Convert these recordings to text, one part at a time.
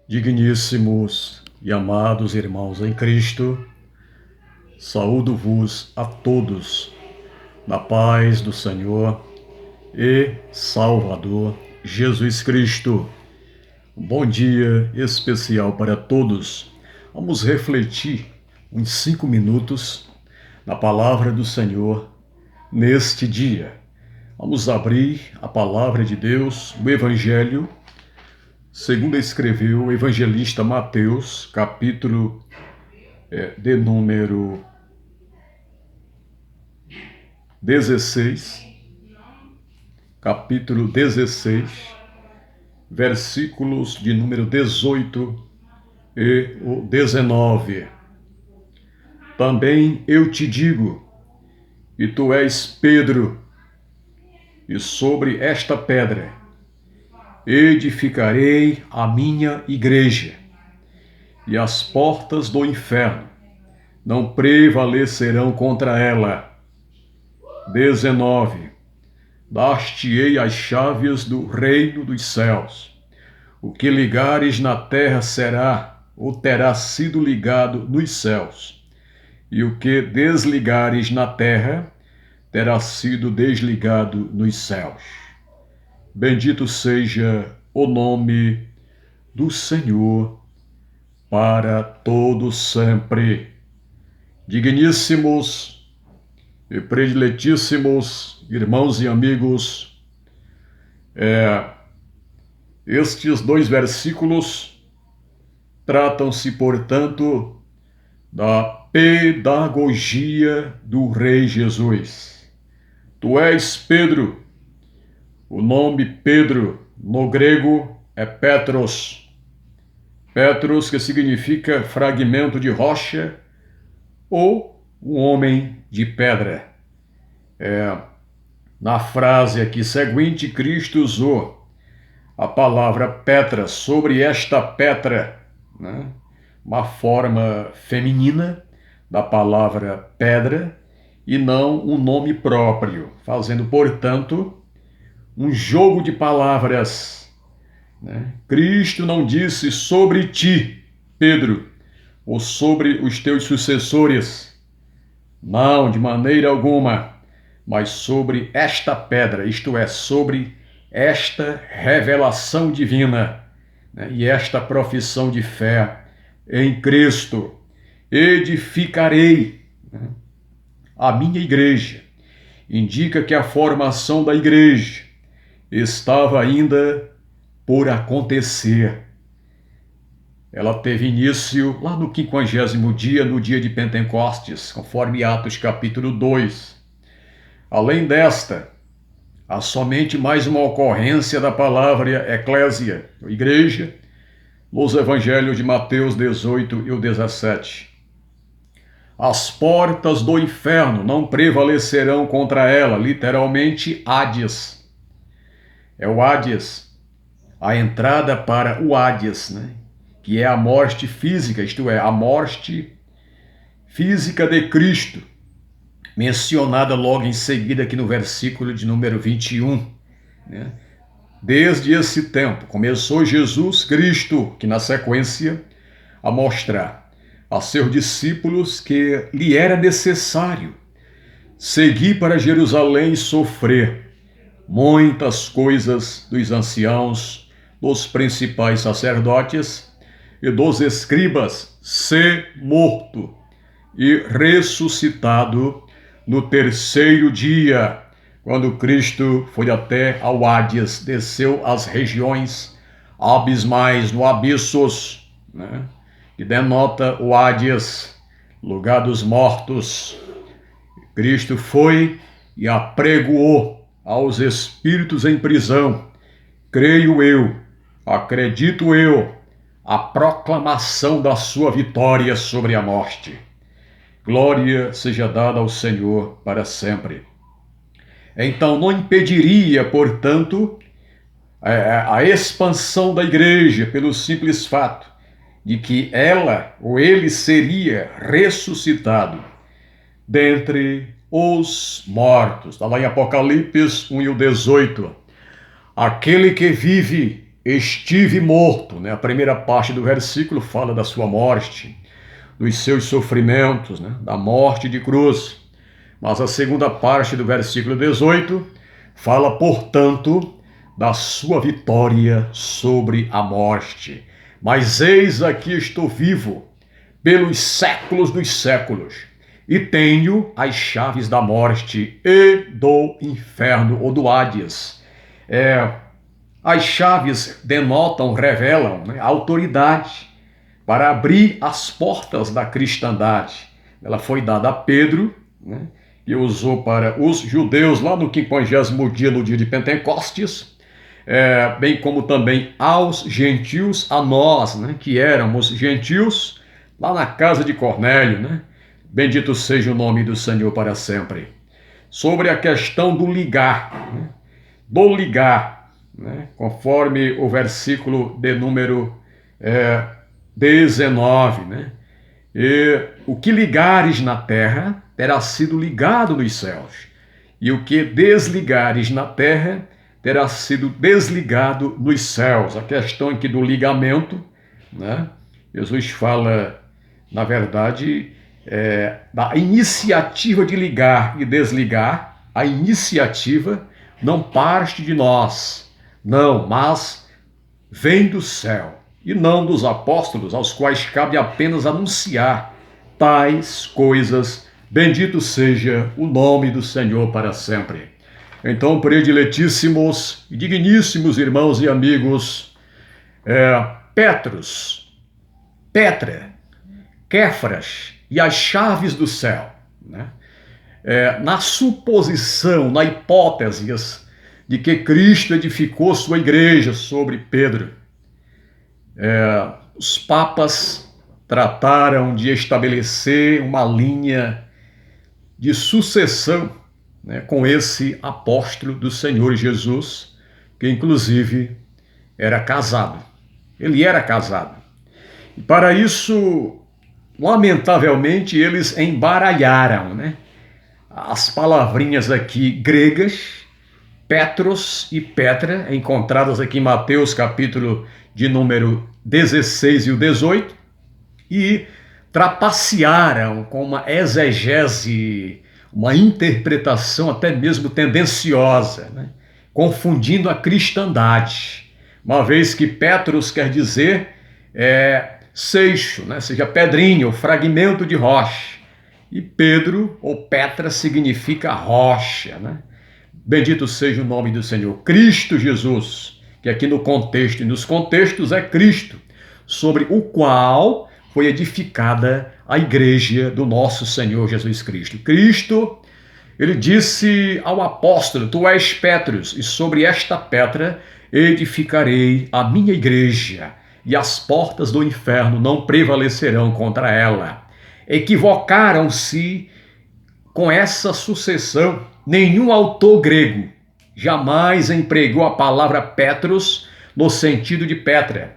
Digníssimos e amados irmãos em Cristo, saúdo-vos a todos na paz do Senhor e Salvador Jesus Cristo. Um bom dia especial para todos. Vamos refletir uns 5 minutos na palavra do Senhor neste dia. Vamos abrir a palavra de Deus, o Evangelho, segundo escreveu o evangelista Mateus, capítulo de número 16, capítulo 16, versículos de número 18 e o 19. Também eu te digo, e tu és Pedro, e sobre esta pedra edificarei a minha igreja, e as portas do inferno não prevalecerão contra ela. 19. Dar-te-ei as chaves do reino dos céus. O que ligares na terra será ou terá sido ligado nos céus, e o que desligares na terra terá sido desligado nos céus. Bendito seja o nome do Senhor para todo sempre. Digníssimos e prediletíssimos irmãos e amigos, estes 2 versículos tratam-se, portanto, da pedagogia do Rei Jesus. Tu és Pedro. O nome Pedro no grego é Petros. Petros, que significa fragmento de rocha ou um homem de pedra. Na frase aqui seguinte, Cristo usou a palavra Petra sobre esta Petra, né? Uma forma feminina da palavra pedra e não um nome próprio, fazendo, portanto, um jogo de palavras, né? Cristo não disse sobre ti, Pedro, ou sobre os teus sucessores. Não, de maneira alguma, mas sobre esta pedra, isto é, sobre esta revelação divina, né? E esta profissão de fé em Cristo. Edificarei, né, a minha igreja. Indica que a formação da igreja estava ainda por acontecer. Ela teve início lá no 50º dia, no dia de Pentecostes, conforme Atos capítulo 2. Além desta, há somente mais uma ocorrência da palavra eclésia, igreja, nos evangelhos de Mateus 18 e o 17. As portas do inferno não prevalecerão contra ela, literalmente Hades. É o Hades, a entrada para o Hades, né? Que é a morte física, isto é, a morte física de Cristo, mencionada logo em seguida aqui no versículo de número 21. Né? Desde esse tempo, começou Jesus Cristo, que na sequência, a mostrar a seus discípulos que lhe era necessário seguir para Jerusalém e sofrer muitas coisas dos anciãos, dos principais sacerdotes e dos escribas, ser morto e ressuscitado no 3º dia, quando Cristo foi até ao Hades, desceu às regiões abismais, no abissos, né? Que denota o Hades, lugar dos mortos. Cristo foi e apregoou aos espíritos em prisão, creio eu, acredito eu, a proclamação da sua vitória sobre a morte. Glória seja dada ao Senhor para sempre. Então não impediria, portanto, a expansão da igreja pelo simples fato de que ela ou ele seria ressuscitado dentre os mortos. Está lá em Apocalipse 1 e o 18. Aquele que vive estive morto, né? A primeira parte do versículo fala da sua morte, dos seus sofrimentos, né? Da morte de cruz. Mas a segunda parte do versículo 18 fala, portanto, da sua vitória sobre a morte. Mas eis aqui estou vivo pelos séculos dos séculos, e tenho as chaves da morte e do inferno ou do Hades. As chaves denotam, revelam, né, a autoridade para abrir as portas da cristandade. Ela foi dada a Pedro, né, que usou para os judeus lá no 50º dia, no dia de Pentecostes, bem como também aos gentios, a nós, né, que éramos gentios, lá na casa de Cornélio, né? Bendito seja o nome do Senhor para sempre. Sobre a questão do ligar, né? Do ligar, né? Conforme o versículo de número 19, né? E o que ligares na terra terá sido ligado nos céus, e o que desligares na terra terá sido desligado nos céus. A questão aqui do ligamento, né? Jesus fala, na verdade, da iniciativa de ligar e desligar. A iniciativa não parte de nós, não, mas vem do céu, e não dos apóstolos, aos quais cabe apenas anunciar tais coisas. Bendito seja o nome do Senhor para sempre. Então, prediletíssimos e digníssimos irmãos e amigos, Petrus, Petra, Kéfras e as chaves do céu, né? Na suposição, na hipótese de que Cristo edificou sua igreja sobre Pedro, os papas trataram de estabelecer uma linha de sucessão, né, com esse apóstolo do Senhor Jesus, que inclusive era casado. Ele era casado. E para isso, lamentavelmente, eles embaralharam, né, as palavrinhas aqui gregas, Petros e Petra, encontradas aqui em Mateus, capítulo de número 16 e o 18, e trapacearam com uma exegese, uma interpretação até mesmo tendenciosa, né, confundindo a cristandade, uma vez que Petros quer dizer seixo, né, seja pedrinha, ou fragmento de rocha, e Pedro ou Petra significa rocha, né? Bendito seja o nome do Senhor. Cristo Jesus, que aqui no contexto e nos contextos é Cristo, sobre o qual foi edificada a igreja do nosso Senhor Jesus Cristo. Cristo, ele disse ao apóstolo, tu és Petrus, e sobre esta pedra edificarei a minha igreja, e as portas do inferno não prevalecerão contra ela. Equivocaram-se com essa sucessão. Nenhum autor grego jamais empregou a palavra Petros no sentido de Petra.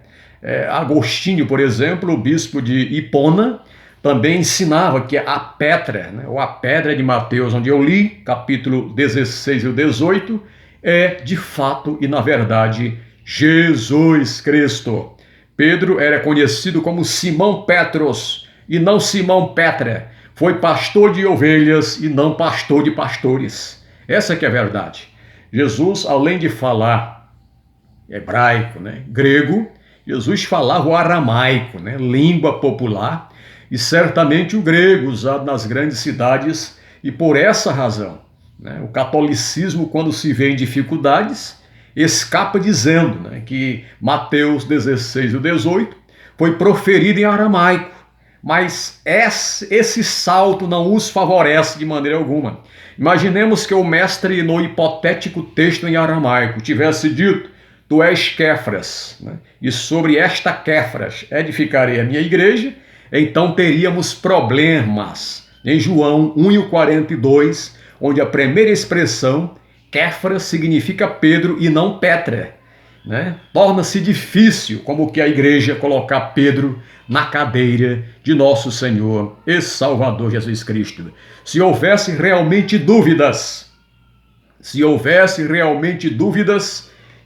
Agostinho, por exemplo, o bispo de Hipona, também ensinava que a Petra, né, ou a pedra de Mateus, onde eu li, capítulo 16 e o 18, é de fato e na verdade Jesus Cristo. Pedro era conhecido como Simão Petros e não Simão Petra. Foi pastor de ovelhas e não pastor de pastores. Essa que é a verdade. Jesus, além de falar hebraico, né, grego, Jesus falava o aramaico, né, língua popular, e certamente o grego usado nas grandes cidades, e por essa razão, né, o catolicismo, quando se vê em dificuldades, escapa dizendo, né, que Mateus 16 e 18 foi proferido em aramaico, mas esse salto não os favorece de maneira alguma. Imaginemos que o mestre, no hipotético texto em aramaico, tivesse dito, tu és Kéfras, né, e sobre esta Kéfras edificarei a minha igreja, então teríamos problemas em João 1:42, onde a primeira expressão, Kéfras, significa Pedro e não Petra, né? Torna-se difícil, como que a igreja, colocar Pedro na cadeira de nosso Senhor e Salvador Jesus Cristo. Se houvesse realmente dúvidas,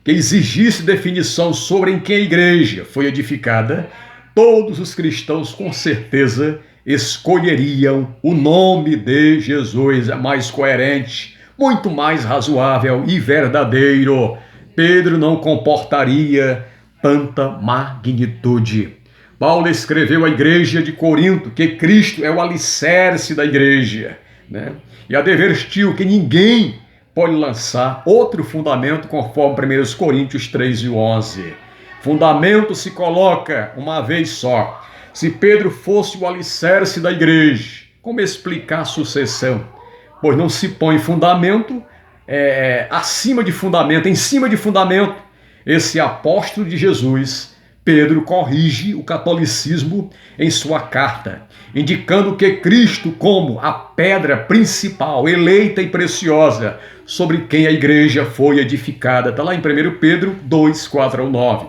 que exigisse definição sobre em quem a igreja foi edificada, todos os cristãos com certeza escolheriam o nome de Jesus. É mais coerente, muito mais razoável e verdadeiro. Pedro não comportaria tanta magnitude. Paulo escreveu à igreja de Corinto que Cristo é o alicerce da igreja, né? E advertiu que ninguém pode lançar outro fundamento conforme 1 Coríntios 3:11. Fundamento se coloca uma vez só. Se Pedro fosse o alicerce da igreja, como explicar a sucessão? Pois não se põe fundamento acima de fundamento, em cima de fundamento. Esse apóstolo de Jesus, Pedro, corrige o catolicismo em sua carta, indicando que Cristo como a pedra principal, eleita e preciosa, sobre quem a igreja foi edificada. Está lá em 1 Pedro 2, 4-9.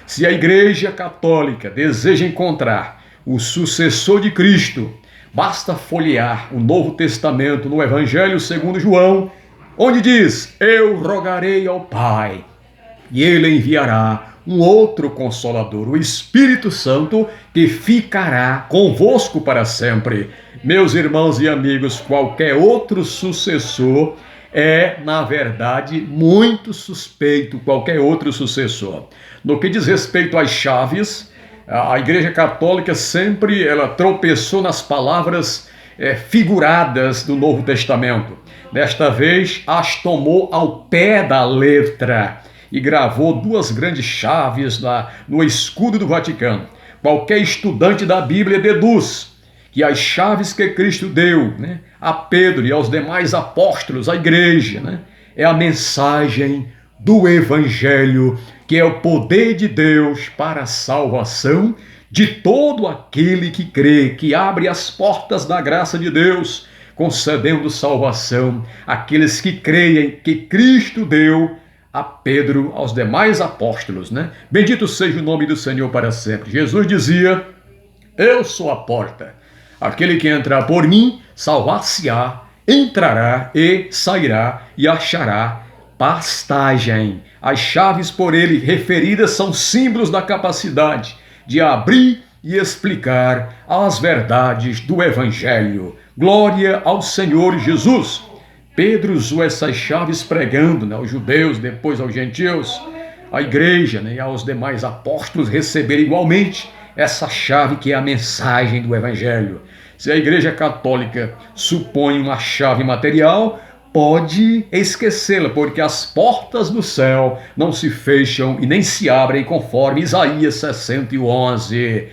Se a igreja católica deseja encontrar o sucessor de Cristo, basta folhear o Novo Testamento no Evangelho segundo João, onde diz: eu rogarei ao Pai, e ele enviará um outro Consolador, o Espírito Santo, que ficará convosco para sempre. Meus irmãos e amigos, qualquer outro sucessor é, na verdade, muito suspeito, qualquer outro sucessor. No que diz respeito às chaves, a Igreja Católica sempre tropeçou nas palavras figuradas do Novo Testamento. Desta vez, as tomou ao pé da letra e gravou duas grandes chaves no escudo do Vaticano. Qualquer estudante da Bíblia deduz que as chaves que Cristo deu, né, a Pedro e aos demais apóstolos, à igreja, né, é a mensagem do Evangelho, que é o poder de Deus para a salvação de todo aquele que crê, que abre as portas da graça de Deus, concedendo salvação àqueles que creem que Cristo deu a Pedro, aos demais apóstolos, né? Bendito seja o nome do Senhor para sempre. Jesus dizia: eu sou a porta. Aquele que entrar por mim, salvar-se-á, entrará e sairá e achará pastagem. As chaves por ele referidas são símbolos da capacidade de abrir e explicar as verdades do Evangelho. Glória ao Senhor Jesus. Pedro usou essas chaves pregando, né, aos judeus, depois aos gentios, à igreja, né, e aos demais apóstolos receberem igualmente essa chave que é a mensagem do Evangelho. Se a Igreja Católica supõe uma chave material, pode esquecê-la, porque as portas do céu não se fecham e nem se abrem, conforme Isaías 60:11.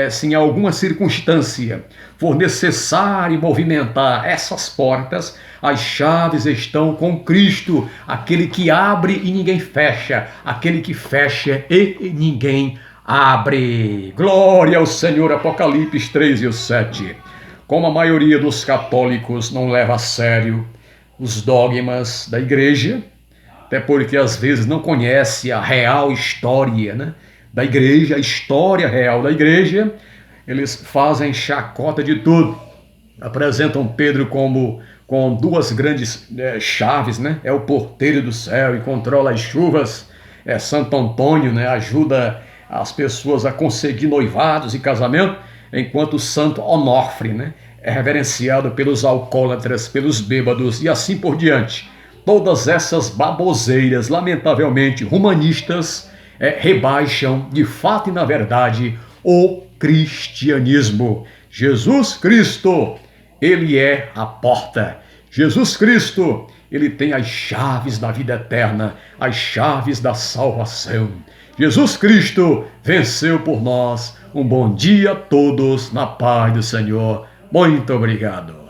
Se em alguma circunstância for necessário movimentar essas portas, as chaves estão com Cristo, aquele que abre e ninguém fecha, aquele que fecha e ninguém abre. Glória ao Senhor. Apocalipse 3:7. Como a maioria dos católicos não leva a sério os dogmas da igreja, até porque às vezes não conhece a real história, né, da igreja, a história real da igreja, eles fazem chacota de tudo. Apresentam Pedro com duas grandes chaves, né? É o porteiro do céu e controla as chuvas. Santo Antônio, né, ajuda as pessoas a conseguir noivados e casamento, enquanto o Santo Onofre, né, é reverenciado pelos alcoólatras, pelos bêbados e assim por diante. Todas essas baboseiras, lamentavelmente humanistas, rebaixam de fato e na verdade o cristianismo. Jesus Cristo, ele é a porta. Jesus Cristo, ele tem as chaves da vida eterna, as chaves da salvação. Jesus Cristo venceu por nós. Um bom dia a todos, na paz do Senhor. Muito obrigado.